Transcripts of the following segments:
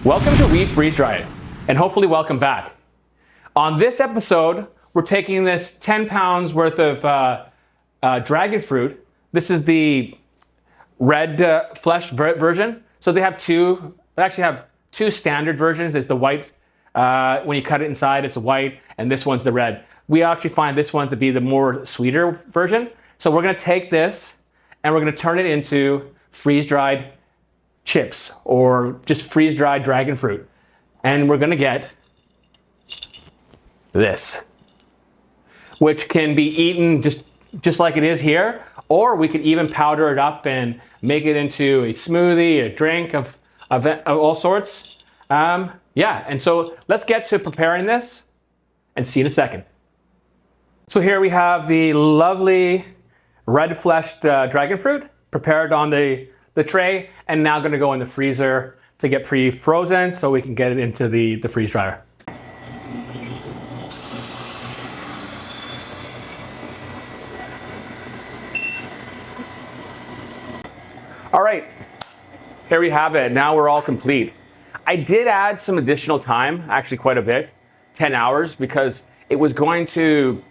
Welcome to We Freeze Dry It, and hopefully welcome back. On this episode, we're taking this 10 pounds worth of dragon fruit. This is the red flesh version. So they actually have two standard versions. It's the white, when you cut it inside, it's the white, and this one's the red. We actually find this one to be the more sweeter version. So we're gonna take this and we're gonna turn it into freeze-dried chips or just freeze-dried dragon fruit. And we're gonna get this, which can be eaten just like it is here, or we could even powder it up and make it into a smoothie, a drink of all sorts. Yeah, and so let's get to preparing this and see in a second. So here we have the lovely red-fleshed dragon fruit prepared on the tray, and now gonna go in the freezer to get pre-frozen so we can get it into the freeze dryer. All right, here we have it. Now we're all complete. I did add some additional time, actually quite a bit, 10 hours, because it was going to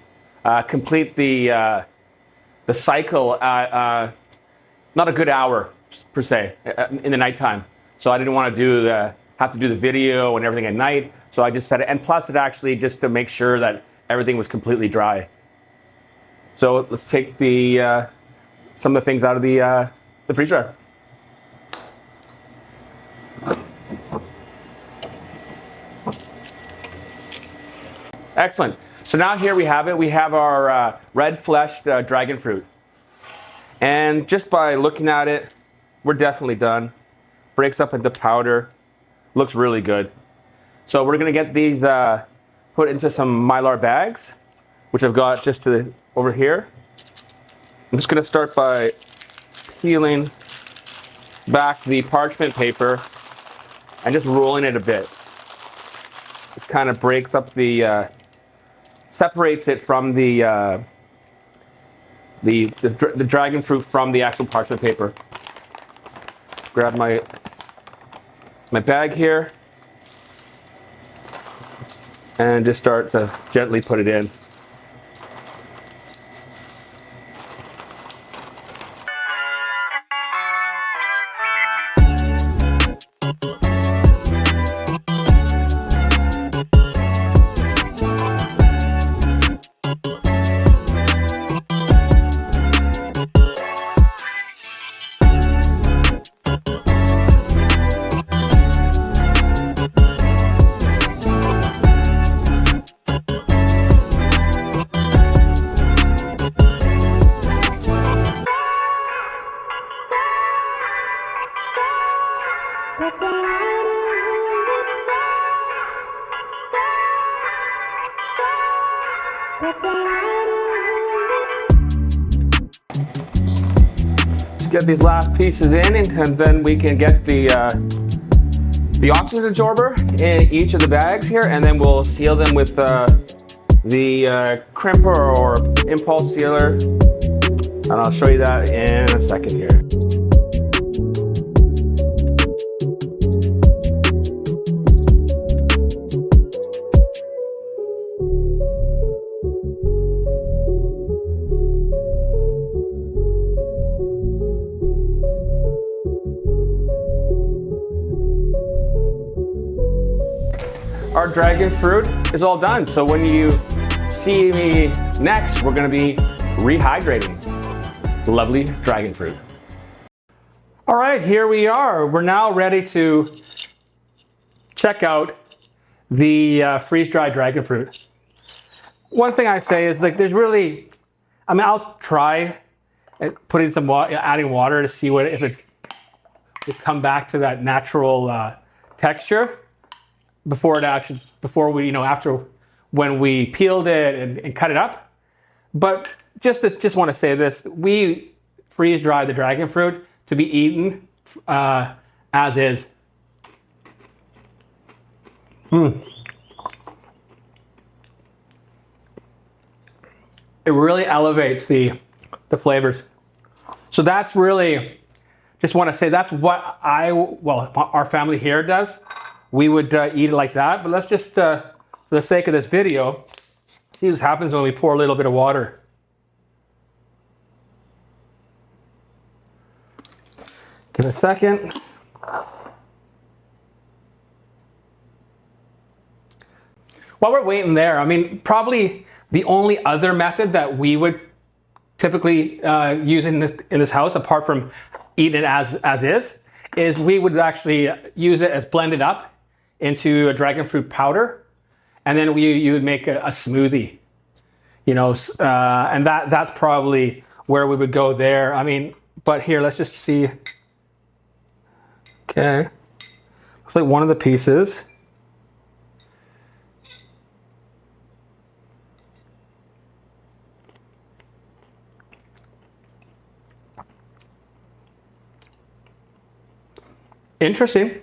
complete the cycle at not a good hour per se in the nighttime. So I didn't want to have to do the video and everything at night. So I just set it, and plus it actually just to make sure that everything was completely dry. So let's take some of the things out of the freeze dryer. Excellent. So now here we have it. We have our red-fleshed dragon fruit. And just by looking at it, we're definitely done. Breaks up into powder. Looks really good. So we're going to get these put into some mylar bags, which I've got just over here. I'm just going to start by peeling back the parchment paper and just rolling it a bit. It kind of breaks up separates it from the dragon fruit from the actual parchment paper. Grab my bag here and just start to gently put it in. Let's get these last pieces in, and then we can get the oxygen absorber in each of the bags here, and then we'll seal them with the crimper or impulse sealer, and I'll show you that in a second here. Our dragon fruit is all done. So when you see me next, we're gonna be rehydrating lovely dragon fruit. All right, here we are. We're now ready to check out the freeze-dried dragon fruit. One thing I say is there's really, I'll try putting some adding water to see if it will come back to that natural texture. Before we, after when we peeled it and cut it up. But just want to say this, we freeze dry the dragon fruit to be eaten as is. It really elevates the flavors. So that's really, just want to say that's what our family here does. we would eat it like that. But let's just, for the sake of this video, see what happens when we pour a little bit of water. Give it a second. While we're waiting there, I mean, probably the only other method that we would typically use in this house, apart from eating it as is we would actually use it as blended up into a dragon fruit powder, and then you would make a smoothie, you know, and that's probably where we would go there. I mean, but here, let's just see. Okay, looks like one of the pieces. Interesting.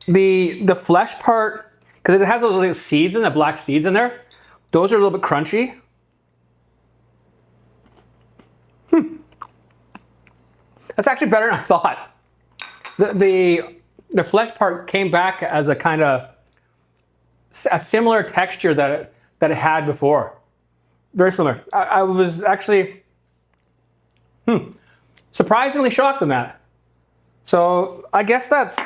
The flesh part, because it has those little seeds and the black seeds in there, those are a little bit crunchy. That's actually better than I thought. The flesh part came back as a kind of a similar texture that it had before. Very similar. I was actually surprisingly shocked on that. So I guess that's,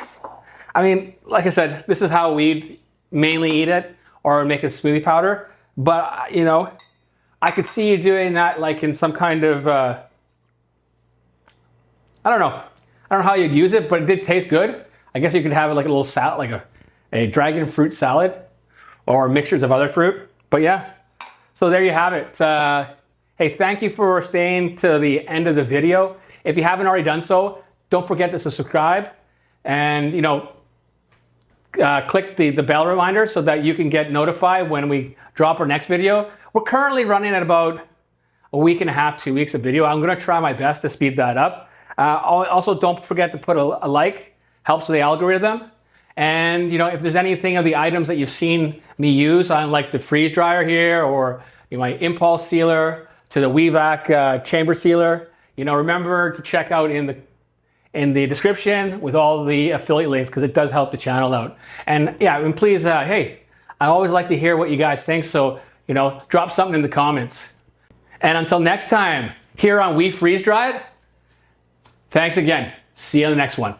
I mean, like I said, this is how we'd mainly eat it or make a smoothie powder. But, you know, I could see you doing that like in some kind of, I don't know how you'd use it, but it did taste good. I guess you could have it like a little salad, like a dragon fruit salad or mixtures of other fruit. But yeah, so there you have it. Hey, thank you for staying to the end of the video. If you haven't already done so, don't forget to subscribe and, you know, click the bell reminder so that you can get notified when we drop our next video. We're currently running at about a week and a half, 2 weeks of video. I'm going to try my best to speed that up. Also, don't forget to put a like, helps with the algorithm. And, you know, if there's anything of the items that you've seen me use on like the freeze dryer here, or you know, my impulse sealer to the WeVac chamber sealer, you know, remember to check out in the description with all the affiliate links, because it does help the channel out. And yeah, and please, hey, I always like to hear what you guys think. So, you know, drop something in the comments. And until next time, here on We Freeze Dry It, thanks again. See you on the next one.